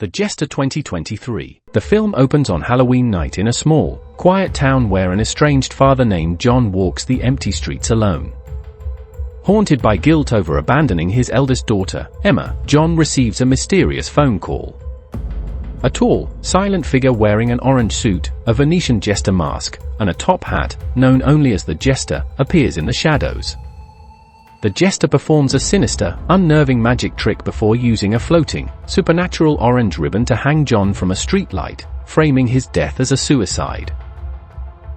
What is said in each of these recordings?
The Jester 2023. The film opens on Halloween night in a small, quiet town where an estranged father named John walks the empty streets alone. Haunted by guilt over abandoning his eldest daughter, Emma, John receives a mysterious phone call. A tall, silent figure wearing an orange suit, a Venetian jester mask, and a top hat, known only as the Jester, appears in the shadows. The Jester performs a sinister, unnerving magic trick before using a floating, supernatural orange ribbon to hang John from a streetlight, framing his death as a suicide.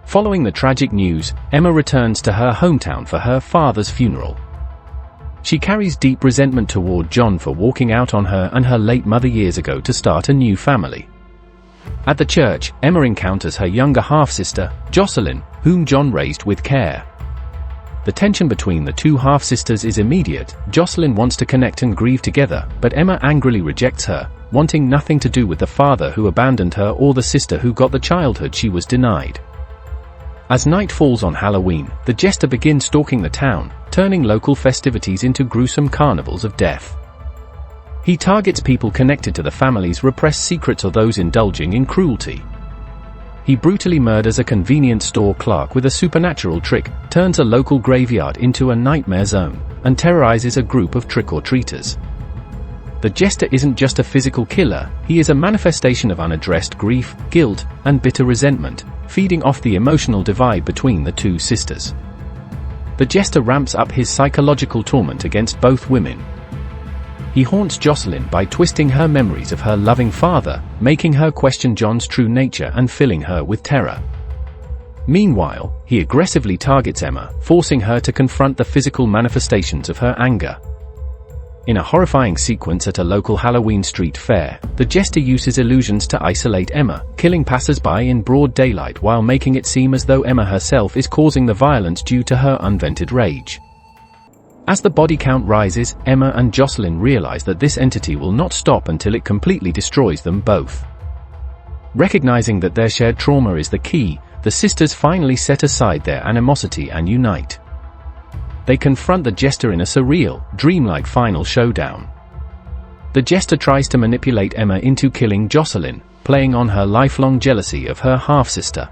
Following the tragic news, Emma returns to her hometown for her father's funeral. She carries deep resentment toward John for walking out on her and her late mother years ago to start a new family. At the church, Emma encounters her younger half-sister, Jocelyn, whom John raised with care. The tension between the two half-sisters is immediate. Jocelyn wants to connect and grieve together, but Emma angrily rejects her, wanting nothing to do with the father who abandoned her or the sister who got the childhood she was denied. As night falls on Halloween, the Jester begins stalking the town, turning local festivities into gruesome carnivals of death. He targets people connected to the family's repressed secrets or those indulging in cruelty. He brutally murders a convenience store clerk with a supernatural trick, turns a local graveyard into a nightmare zone, and terrorizes a group of trick-or-treaters. The Jester isn't just a physical killer, he is a manifestation of unaddressed grief, guilt, and bitter resentment, feeding off the emotional divide between the two sisters. The Jester ramps up his psychological torment against both women. He haunts Jocelyn by twisting her memories of her loving father, making her question John's true nature and filling her with terror. Meanwhile, he aggressively targets Emma, forcing her to confront the physical manifestations of her anger. In a horrifying sequence at a local Halloween street fair, the Jester uses illusions to isolate Emma, killing passers-by in broad daylight while making it seem as though Emma herself is causing the violence due to her unvented rage. As the body count rises, Emma and Jocelyn realize that this entity will not stop until it completely destroys them both. Recognizing that their shared trauma is the key, the sisters finally set aside their animosity and unite. They confront the Jester in a surreal, dreamlike final showdown. The Jester tries to manipulate Emma into killing Jocelyn, playing on her lifelong jealousy of her half-sister.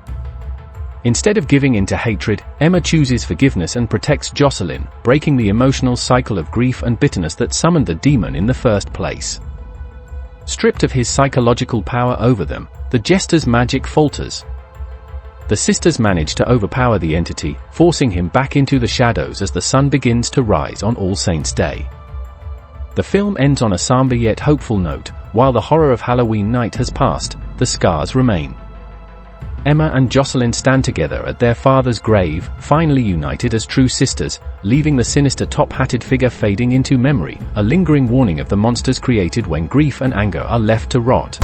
Instead of giving in to hatred, Emma chooses forgiveness and protects Jocelyn, breaking the emotional cycle of grief and bitterness that summoned the demon in the first place. Stripped of his psychological power over them, the Jester's magic falters. The sisters manage to overpower the entity, forcing him back into the shadows as the sun begins to rise on All Saints' Day. The film ends on a somber yet hopeful note. While the horror of Halloween night has passed, the scars remain. Emma and Jocelyn stand together at their father's grave, finally united as true sisters, leaving the sinister top-hatted figure fading into memory, a lingering warning of the monsters created when grief and anger are left to rot.